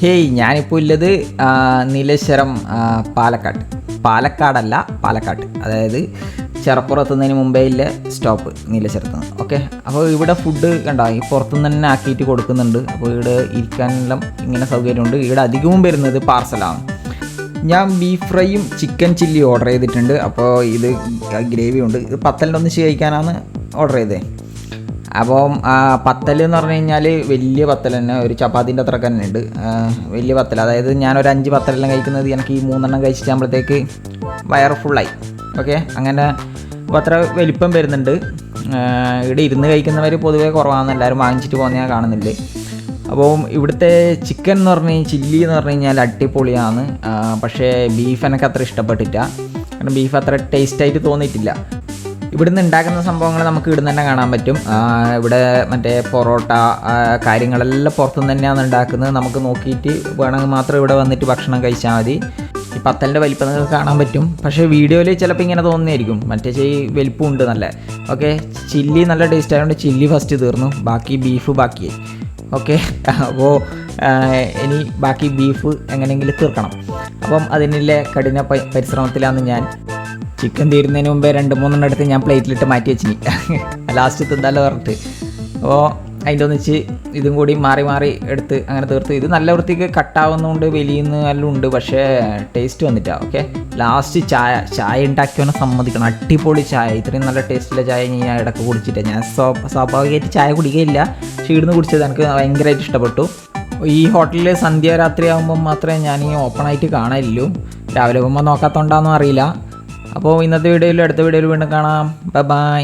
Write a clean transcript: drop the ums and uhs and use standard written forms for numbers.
Hey, ഞാനിപ്പോൾ ഉള്ളത് നീലേശ്വരം പാലക്കാടല്ല, പാലക്കാട്, അതായത് ചെറപ്പുറത്തുന്നതിന് മുമ്പേ ഇല്ല സ്റ്റോപ്പ് നീലേശ്വരത്ത് നിന്ന്. ഓക്കെ, അപ്പോൾ ഇവിടെ ഫുഡ് കണ്ടോ, ഈ പുറത്തുനിന്ന് തന്നെ ആക്കിയിട്ട് കൊടുക്കുന്നുണ്ട്. അപ്പോൾ ഇവിടെ ഇരിക്കാനെല്ലാം ഇങ്ങനെ സൗകര്യമുണ്ട്. ഇവിടെ അധികവും വരുന്നത് പാർസലാണ്. ഞാൻ ബീഫ് ഫ്രൈയും ചിക്കൻ ചില്ലി ഓർഡർ ചെയ്തിട്ടുണ്ട്. അപ്പോൾ ഇത് ഗ്രേവി ഉണ്ട്. ഇത് പത്തലിൻ്റെ ഒന്നിച്ച് കഴിക്കാനാണ് ഓർഡർ ചെയ്തത്. അപ്പം പത്തൽ എന്ന് പറഞ്ഞു കഴിഞ്ഞാൽ വലിയ പത്തൽ തന്നെ, ഒരു ചപ്പാത്തിൻ്റെ അത്രയൊക്കെ തന്നെ ഉണ്ട്. വലിയ പത്തൽ, അതായത് ഞാനൊരു 5 പത്തലെല്ലാം കഴിക്കുന്നത് എനിക്ക് ഈ 3 എണ്ണം കഴിച്ചിട്ടാകുമ്പോഴത്തേക്ക് വയറ് ഫുള്ളായി. ഓക്കെ, അങ്ങനെ അപ്പോൾ അത്ര വലിപ്പം വരുന്നുണ്ട്. ഇവിടെ ഇരുന്ന് കഴിക്കുന്നവർ പൊതുവേ കുറവാണ്, എല്ലാവരും വാങ്ങിച്ചിട്ട് പോകുന്ന ഞാൻ കാണുന്നില്ലേ. അപ്പോൾ ഇവിടുത്തെ ചിക്കൻ എന്ന് പറഞ്ഞ് ചില്ലി എന്ന് പറഞ്ഞു കഴിഞ്ഞാൽ അടിപൊളിയാണ്. പക്ഷേ ബീഫ് എനിക്ക് അത്ര ഇഷ്ടപ്പെട്ടില്ല, കാരണം ബീഫ് അത്ര ടേസ്റ്റായിട്ട് തോന്നിയിട്ടില്ല. ഇവിടുന്ന് ഉണ്ടാക്കുന്ന സംഭവങ്ങൾ നമുക്ക് ഇവിടുന്ന് തന്നെ കാണാൻ പറ്റും. ഇവിടെ മറ്റേ പൊറോട്ട കാര്യങ്ങളെല്ലാം പുറത്തുനിന്ന് തന്നെയാണ് ഉണ്ടാക്കുന്നത്. നമുക്ക് നോക്കിയിട്ട് വേണമെങ്കിൽ മാത്രം ഇവിടെ വന്നിട്ട് ഭക്ഷണം കഴിച്ചാൽ മതി. ഈ പത്തലിൻ്റെ വലിപ്പം നിങ്ങൾക്ക് കാണാൻ പറ്റും. പക്ഷേ വീഡിയോയിൽ ചിലപ്പോൾ ഇങ്ങനെ തോന്നുന്നതായിരിക്കും, മറ്റേ വലിപ്പം ഉണ്ട് നല്ല. ഓക്കെ, ചില്ലി നല്ല ടേസ്റ്റ് ആയതുകൊണ്ട് ചില്ലി ഫസ്റ്റ് തീർന്നു, ബാക്കി ബീഫ് ബാക്കിയായി. ഓക്കെ, അപ്പോൾ ഇനി ബാക്കി ബീഫ് എങ്ങനെയെങ്കിലും തീർക്കണം. അപ്പം അതിനുള്ള കഠിന പരിശ്രമത്തിലാണ് ഞാൻ. ചിക്കൻ തീരുന്നതിന് മുമ്പേ 2-3 എടുത്ത് ഞാൻ പ്ലേറ്റിലിട്ട് മാറ്റി വെച്ചിനി, ലാസ്റ്റ് തിന്നാലോ പറഞ്ഞിട്ട്. അപ്പോൾ അതിൻ്റെ ഒന്നിച്ച് ഇതും കൂടി മാറി മാറി എടുത്ത് അങ്ങനെ തീർത്ത്. ഇത് നല്ല വൃത്തിക്ക് കട്ടാവുന്നതുകൊണ്ട് വലിയുന്ന എല്ലാം ഉണ്ട്, പക്ഷേ ടേസ്റ്റ് വന്നിട്ടാണ്. ഓക്കെ, ലാസ്റ്റ് ചായ ഉണ്ടാക്കിയവനെ സമ്മതിക്കണം, അടിപൊളി ചായ. ഇത്രയും നല്ല ടേസ്റ്റുള്ള ചായ ഞാൻ ഇടയ്ക്ക് കുടിച്ചിട്ട്, ഞാൻ സ്വാഭാവികമായിട്ട് ചായ കുടിക്കുകയില്ല, പക്ഷേ ഇവിടുന്ന് കുടിച്ചത് എനിക്ക് ഭയങ്കരമായിട്ട് ഇഷ്ടപ്പെട്ടു. ഈ ഹോട്ടലിൽ സന്ധ്യ രാത്രി ആകുമ്പം മാത്രമേ ഞാൻ ഈ ഓപ്പണായിട്ട് കാണാനില്ലൂ, രാവിലെ പോകുമ്പോൾ നോക്കാത്തതുകൊണ്ടാണെന്നും അറിയില്ല. അപ്പോൾ ഇന്നത്തെ വീഡിയോയിൽ അടുത്ത വീഡിയോയിൽ വീണ്ടും കാണാം. ബൈ.